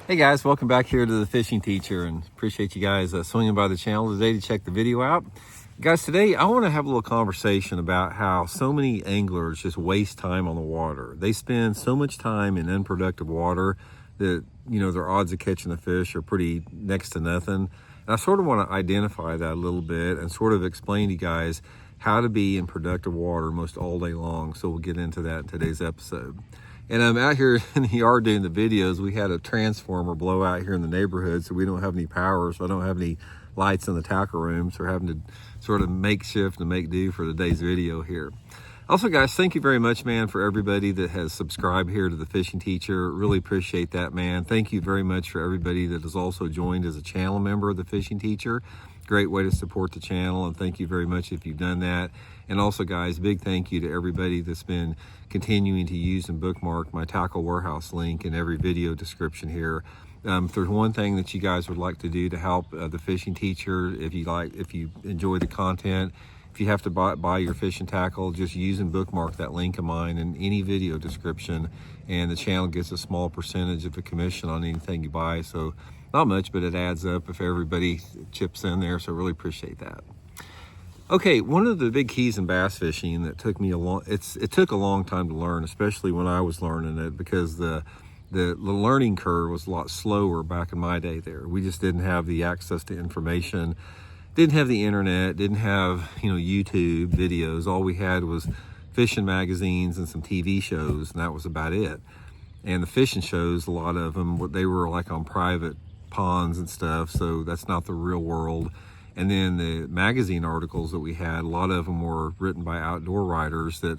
Hey guys, welcome back here to the Fishing Teacher, and appreciate you guys swinging by the channel today to check the video out. Guys, today I want to have a little conversation about how so many anglers just waste time on the water. They spend so much time in unproductive water that, you know, their odds of catching the fish are pretty next to nothing. And I sort of want to identify that a little bit and sort of explain to you guys how to be in productive water most all day long. So we'll get into that in today's episode. And I'm out here in the yard doing the videos. We had a transformer blow out here in the neighborhood, so we don't have any power, so I don't have any lights in the tackle room, so we're having to sort of makeshift and make do for today's video here. Also, guys, thank you very much, man, for everybody that has subscribed here to the Fishing Teacher. Really appreciate that, man. Thank you very much for everybody that has also joined as a channel member of the Fishing Teacher. Great way to support the channel, and thank you very much if you've done that. And also, guys, big thank you to everybody that's been continuing to use and bookmark my Tackle Warehouse link in every video description here. If there's one thing that you guys would like to do to help the Fishing Teacher, if you enjoy the content, if you have to buy your fishing tackle, just use and bookmark that link of mine in any video description, and the channel gets a small percentage of the commission on anything you buy. So not much, but it adds up if everybody chips in there, so really appreciate that. Okay, one of the big keys in bass fishing that took me it took a long time to learn, especially when I was learning it, because the learning curve was a lot slower back in my day there. We just didn't have the access to information, didn't have the internet, didn't have, you know, YouTube videos. All we had was fishing magazines and some TV shows, and that was about it. And the fishing shows, a lot of them, they were like on private ponds and stuff, so that's not the real world. And then the magazine articles that we had, a lot of them were written by outdoor writers that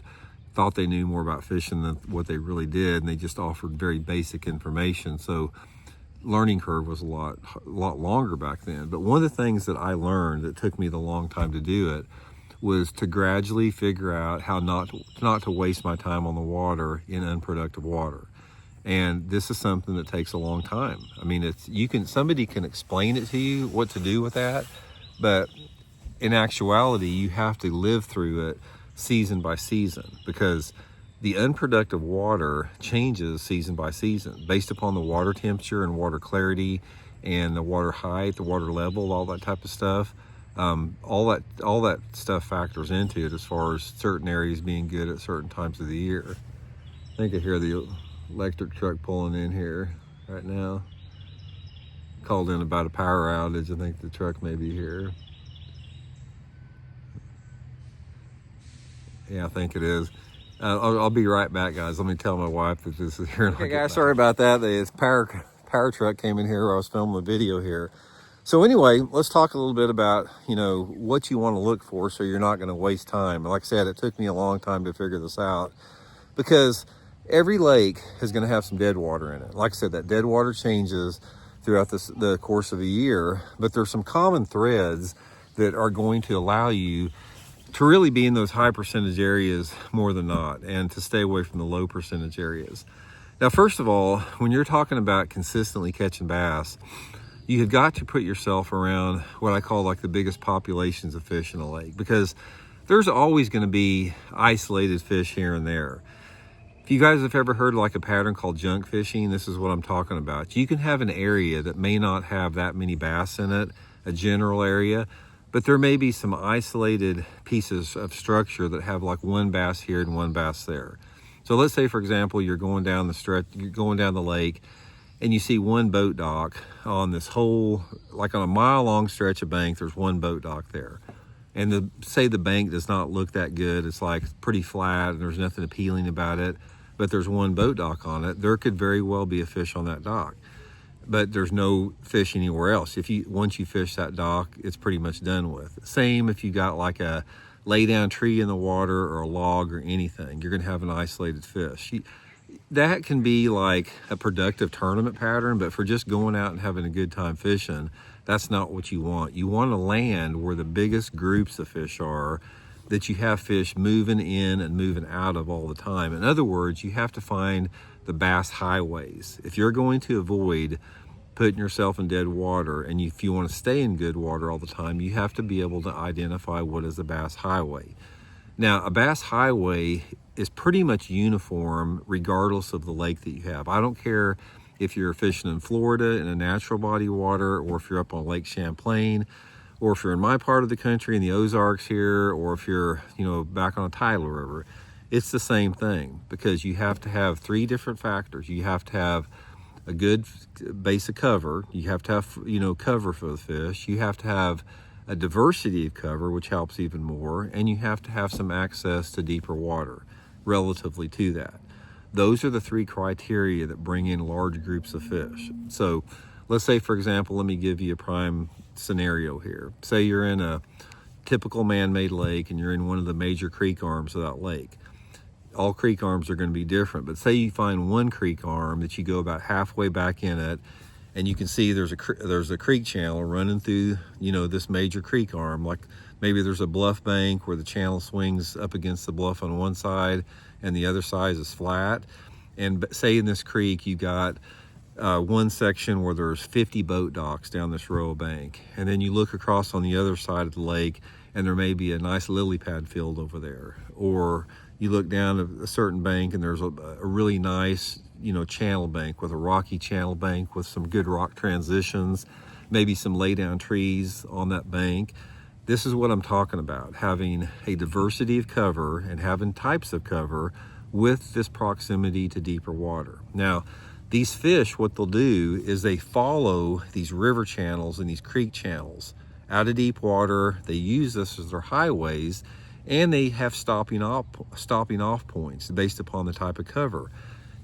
thought they knew more about fishing than what they really did, and they just offered very basic information. So learning curve was a lot longer back then. But one of the things that I learned that took me the long time to do it was to gradually figure out how not to waste my time on the water in unproductive water. And this is something that takes a long time. I mean, somebody can explain it to you what to do with that, but in actuality, you have to live through it season by season, because the unproductive water changes season by season based upon the water temperature and water clarity and the water height, the water level, all that type of stuff. All that stuff factors into it as far as certain areas being good at certain times of the year. I think I hear the electric truck pulling in here right now. Called in about a power outage. I think the truck may be here. Yeah, I think it is. I'll be right back, guys. Let me tell my wife that this is here. Okay, guys, sorry about that. This power truck came in here while I was filming the video here. So anyway, let's talk a little bit about, you know, what you want to look for so you're not going to waste time. Like I said, it took me a long time to figure this out, because every lake is going to have some dead water in it. Like I said, that dead water changes throughout the course of a year, but there's some common threads that are going to allow you to really be in those high percentage areas more than not, and to stay away from the low percentage areas. Now, first of all, when you're talking about consistently catching bass, you have got to put yourself around what I call like the biggest populations of fish in a lake, because there's always going to be isolated fish here and there. If you guys have ever heard like a pattern called junk fishing, this is what I'm talking about. You can have an area that may not have that many bass in it, a general area, but there may be some isolated pieces of structure that have like one bass here and one bass there. So let's say, for example, you're going down the lake, and you see one boat dock on this whole, like on a mile-long stretch of bank, there's one boat dock there. And say the bank does not look that good. It's like pretty flat and there's nothing appealing about it, but there's one boat dock on it. There could very well be a fish on that dock, but there's no fish anywhere else. Once you fish that dock, it's pretty much done with. Same if you got like a lay down tree in the water or a log or anything, you're gonna have an isolated fish. That can be like a productive tournament pattern, but for just going out and having a good time fishing, that's not what you want. You want to land where the biggest groups of fish are, that you have fish moving in and moving out of all the time. In other words, you have to find the bass highways. If you're going to avoid putting yourself in dead water, and if you want to stay in good water all the time, you have to be able to identify what is a bass highway. Now, a bass highway is pretty much uniform regardless of the lake that you have. I don't care if you're fishing in Florida in a natural body of water, or if you're up on Lake Champlain, or if you're in my part of the country in the Ozarks here, or if you're, back on a tidal river. It's the same thing, because you have to have three different factors. You have to have a good base of cover. You have to have, cover for the fish. You have to have a diversity of cover, which helps even more. And you have to have some access to deeper water relatively to that. Those are the three criteria that bring in large groups of fish. So let's say, for example, let me give you a prime scenario here. Say you're in a typical man-made lake and you're in one of the major creek arms of that lake. All creek arms are going to be different, but say you find one creek arm that you go about halfway back in it, and you can see there's a creek channel running through, this major creek arm. Like maybe there's a bluff bank where the channel swings up against the bluff on one side and the other side is flat. And say in this creek you got one section where there's 50 boat docks down this row of bank, and then you look across on the other side of the lake and there may be a nice lily pad field over there. Or you look down a certain bank and there's a really nice, channel bank with a rocky channel bank with some good rock transitions, maybe some lay down trees on that bank. This is what I'm talking about, having a diversity of cover and having types of cover with this proximity to deeper water. Now, these fish, what they'll do is they follow these river channels and these creek channels out of deep water. They use this as their highways, and they have stopping off points based upon the type of cover.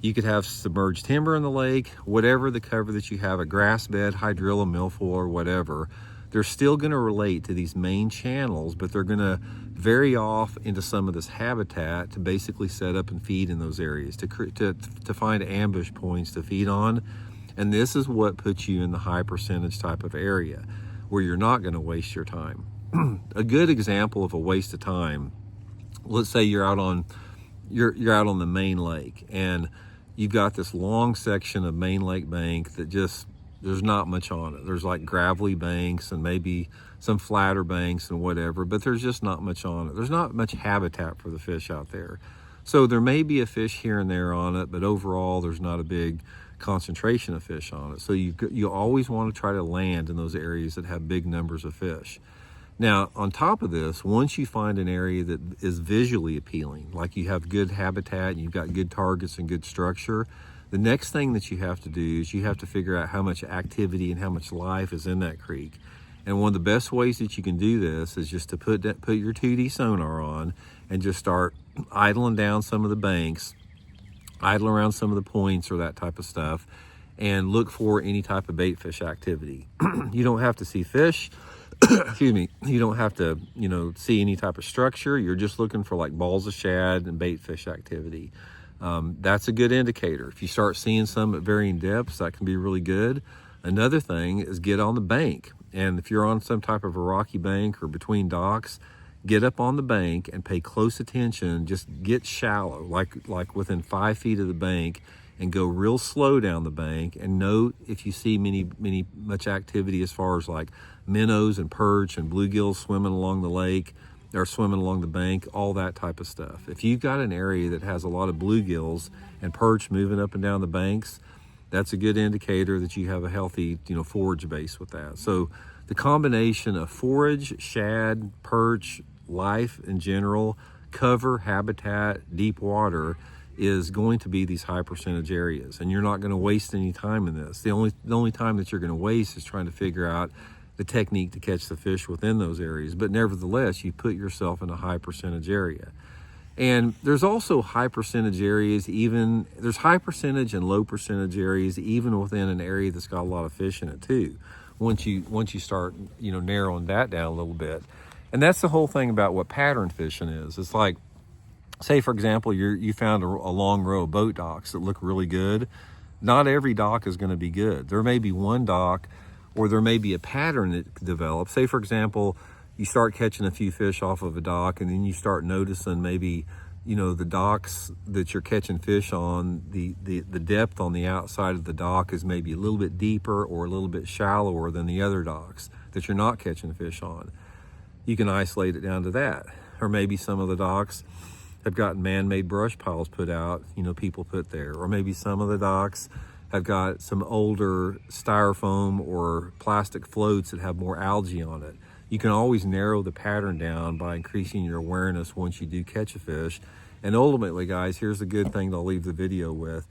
You could have submerged timber in the lake, whatever the cover that you have, a grass bed, hydrilla, milfoil, or whatever. They're still going to relate to these main channels, but they're going to vary off into some of this habitat to basically set up and feed in those areas, to find ambush points to feed on. And this is what puts you in the high percentage type of area where you're not going to waste your time. A good example of a waste of time, let's say you're out on the main lake and you've got this long section of main lake bank that just, there's not much on it. There's like gravelly banks and maybe some flatter banks and whatever, but there's just not much on it. There's not much habitat for the fish out there. So there may be a fish here and there on it, but overall there's not a big concentration of fish on it. So you always want to try to land in those areas that have big numbers of fish. Now, on top of this, once you find an area that is visually appealing, like you have good habitat and you've got good targets and good structure, the next thing that you have to do is you have to figure out how much activity and how much life is in that creek. And one of the best ways that you can do this is just to put your 2D sonar on and just start idling down some of the banks, idle around some of the points or that type of stuff, and look for any type of bait fish activity. You don't have to see fish. Excuse me, you don't have to, see any type of structure. You're just looking for like balls of shad and bait fish activity. That's a good indicator. If you start seeing some at varying depths, that can be really good. Another thing is get on the bank. And if you're on some type of a rocky bank or between docks, get up on the bank and pay close attention. Just get shallow, like within 5 feet of the bank, and go real slow down the bank, and note if you see much activity as far as like minnows and perch and bluegills swimming along the lake or swimming along the bank, all that type of stuff. If you've got an area that has a lot of bluegills and perch moving up and down the banks, that's a good indicator that you have a healthy, forage base with that. So the combination of forage, shad, perch, life in general, cover, habitat, deep water is going to be these high percentage areas, and you're not going to waste any time in this. The only time that you're going to waste is trying to figure out the technique to catch the fish within those areas. But nevertheless, you put yourself in a high percentage area. And there's also high percentage areas, there's high percentage and low percentage areas even within an area that's got a lot of fish in it too, once you start narrowing that down a little bit. And that's the whole thing about what pattern fishing is. It's like, say for example, you found a long row of boat docks that look really good. Not every dock is going to be good. There may be one dock, or there may be a pattern that develops. Say for example, you start catching a few fish off of a dock, and then you start noticing maybe the docks that you're catching fish on, the depth on the outside of the dock is maybe a little bit deeper or a little bit shallower than the other docks that you're not catching fish on. You can isolate it down to that. Or maybe some of the docks have gotten man-made brush piles put out, people put there. Or maybe some of the docks have got some older styrofoam or plastic floats that have more algae on it. You can always narrow the pattern down by increasing your awareness once you do catch a fish. And ultimately, guys, here's the good thing that I'll leave the video with,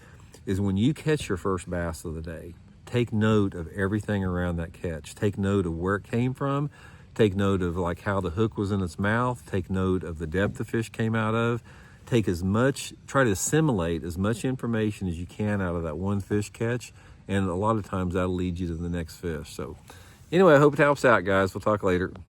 is when you catch your first bass of the day, take note of everything around that catch. Take note of where it came from. Take note of like how the hook was in its mouth. Take note of the depth the fish came out of. Try to assimilate as much information as you can out of that one fish catch. And a lot of times that'll lead you to the next fish. So anyway, I hope it helps out, guys. We'll talk later.